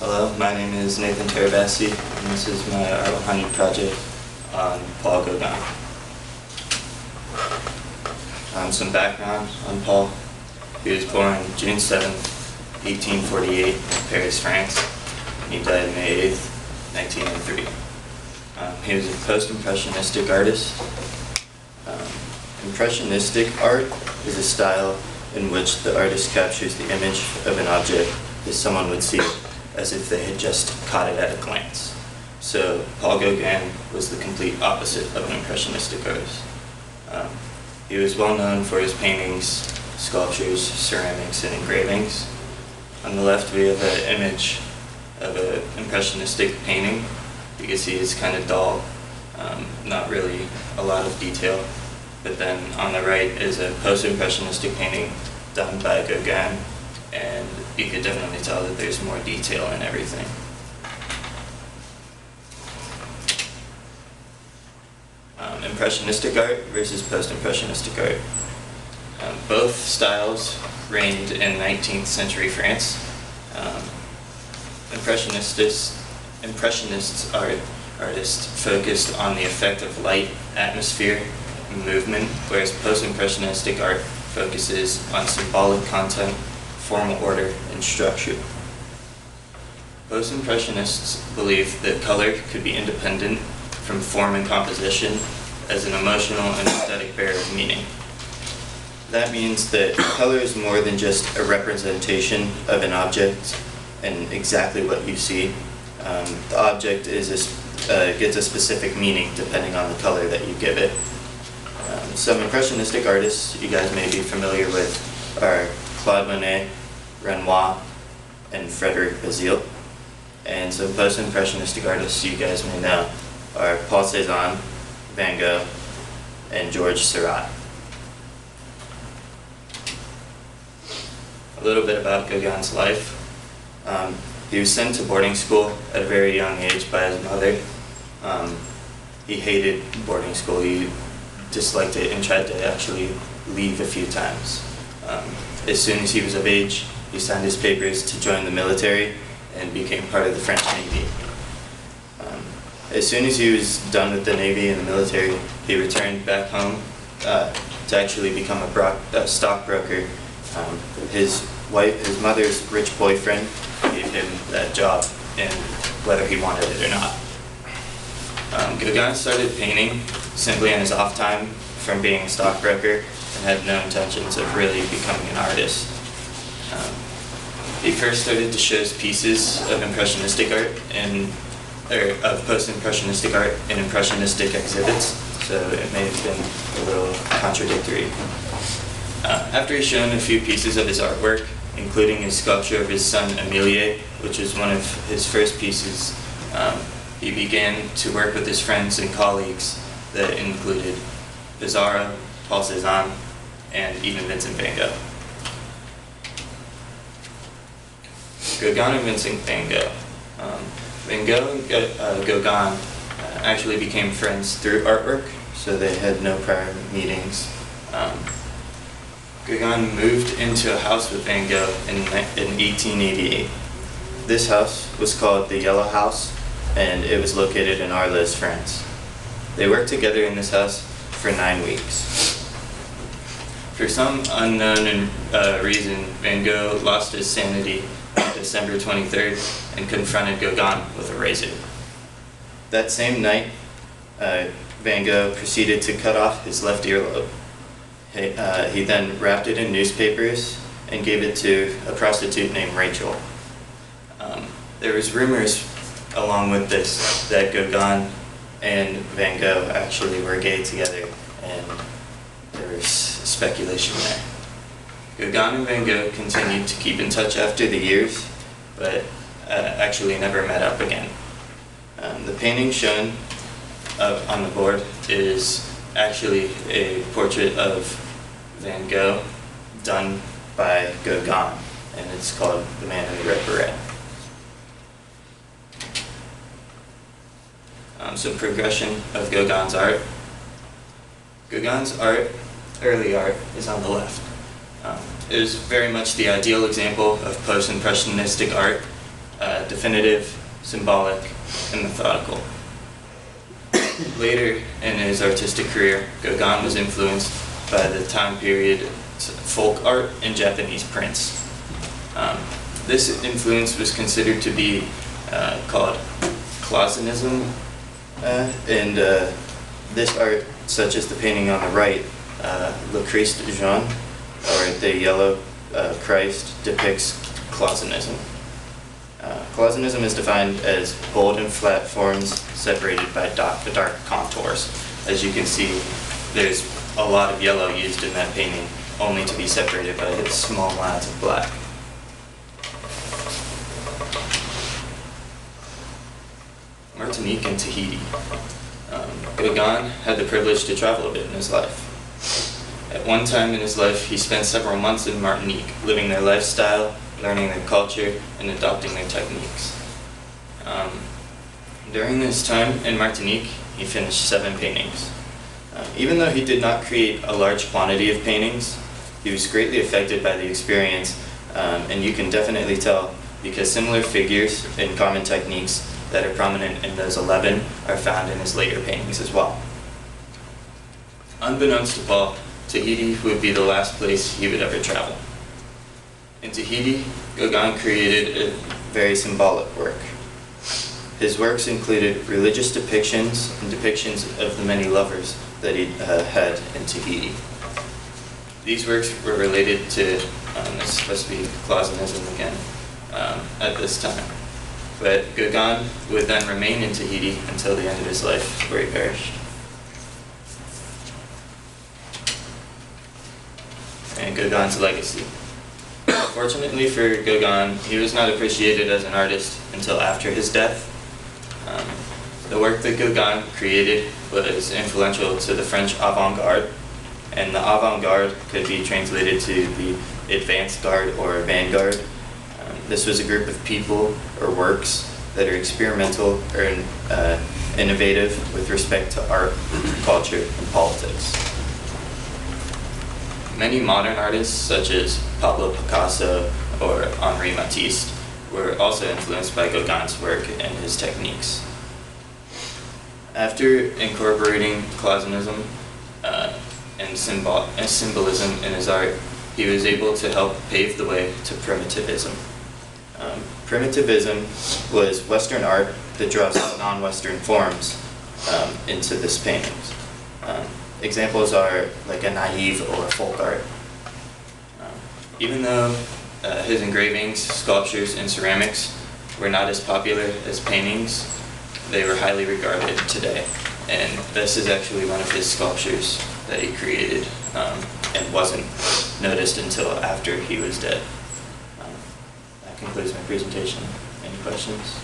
Hello, my name is Nathan Terabassi, and this is my Art 100 project on Paul Gauguin. Some background on Paul. He was born June 7, 1848, in Paris, France. He died May 8, 1903. He was a post-impressionistic artist. Impressionistic art is a style in which the artist captures the image of an object as someone would see it, as if they had just caught it at a glance. So Paul Gauguin was the complete opposite of an impressionistic artist. He was well known for his paintings, sculptures, ceramics, and engravings. On the left we have an image of an impressionistic painting. You can see it's kind of dull, not really a lot of detail. But then on the right is a post-impressionistic painting done by Gauguin, and you could definitely tell that there's more detail in everything. Impressionistic art versus post-impressionistic art. Both styles reigned in 19th century France. Artists focused on the effect of light, atmosphere, and movement, whereas post-impressionistic art focuses on symbolic content, formal order, and structure. Post-impressionists believed that color could be independent from form and composition as an emotional and aesthetic bearer of meaning. That means that color is more than just a representation of an object and exactly what you see. The object gets a specific meaning depending on the color that you give it. Some impressionistic artists you guys may be familiar with are Claude Monet, Renoir, and Frederic Bazille. And some post-impressionistic artists you guys may know are Paul Cézanne, Van Gogh, and Georges Seurat. A little bit about Gauguin's life. He was sent to boarding school at a very young age by his mother. He hated boarding school. He disliked it and tried to actually leave a few times. As soon as he was of age, he signed his papers to join the military and became part of the French Navy. As soon as he was done with the Navy and the military, he returned back home to actually become a stockbroker. His mother's rich boyfriend gave him that job, and whether he wanted it or not. Gauguin started painting simply in his off time from being a stockbroker and had no intentions of really becoming an artist. He first started to show pieces of impressionistic art of post-impressionistic art in impressionistic exhibits, so it may have been a little contradictory. After he's shown a few pieces of his artwork, including his sculpture of his son Emilie, which was one of his first pieces, he began to work with his friends and colleagues that included Pissarro, Paul Cézanne, and even Vincent van Gogh. Gauguin and Vincent van Gogh. Van Gogh and Gauguin actually became friends through artwork, so they had no prior meetings. Gauguin moved into a house with Van Gogh in 1888. This house was called the Yellow House, and it was located in Arles, France. They worked together in this house for 9 weeks. For some unknown reason, Van Gogh lost his sanity on December 23rd and confronted Gauguin with a razor. That same night, Van Gogh proceeded to cut off his left earlobe. He then wrapped it in newspapers and gave it to a prostitute named Rachel. There was rumors along with this that Gauguin and Van Gogh actually were gay together, and there was speculation there. Gauguin and Van Gogh continued to keep in touch after the years, but actually never met up again. The painting shown on the board is actually a portrait of Van Gogh done by Gauguin, and it's called The Man in the Red Beret. Some progression of Gauguin's art. Gauguin's early art, is on the left. It was very much the ideal example of post-impressionistic art. definitive, symbolic, and methodical. Later in his artistic career, Gauguin was influenced by the time period folk art and Japanese prints. This influence was considered to be called Clausenism, and this art, such as the painting on the right, Le Christ jaune, or the Yellow Christ, depicts Clausenism. Clausenism is defined as bold and flat forms separated by dark contours. As you can see, there's a lot of yellow used in that painting, only to be separated by small lines of black. Martinique and Tahiti. Gauguin had the privilege to travel a bit in his life. At one time in his life, he spent several months in Martinique, living their lifestyle, learning their culture, and adopting their techniques. During this time in Martinique, he finished 7 paintings. Even though he did not create a large quantity of paintings, he was greatly affected by the experience, and you can definitely tell because similar figures and common techniques that are prominent in those 11 are found in his later paintings as well. Unbeknownst to Paul, Tahiti would be the last place he would ever travel. In Tahiti, Gauguin created a very symbolic work. His works included religious depictions and depictions of the many lovers that he had in Tahiti. These works were related to, it's supposed to be Clausenism again, at this time. But Gauguin would then remain in Tahiti until the end of his life, where he perished. And Gauguin's legacy. Fortunately for Gauguin, he was not appreciated as an artist until after his death. The work that Gauguin created was influential to the French avant-garde, and the avant-garde could be translated to the advanced guard or vanguard. This was a group of people or works that are experimental or innovative with respect to art, culture, and politics. Many modern artists, such as Pablo Picasso or Henri Matisse, were also influenced by Gauguin's work and his techniques. After incorporating Clausenism and symbolism in his art, he was able to help pave the way to primitivism. Primitivism was Western art that draws non-Western forms into this paintings. Examples are like a naive or folk art. Even though his engravings, sculptures, and ceramics were not as popular as paintings, they were highly regarded today. And this is actually one of his sculptures that he created and wasn't noticed until after he was dead. That concludes my presentation. Any questions?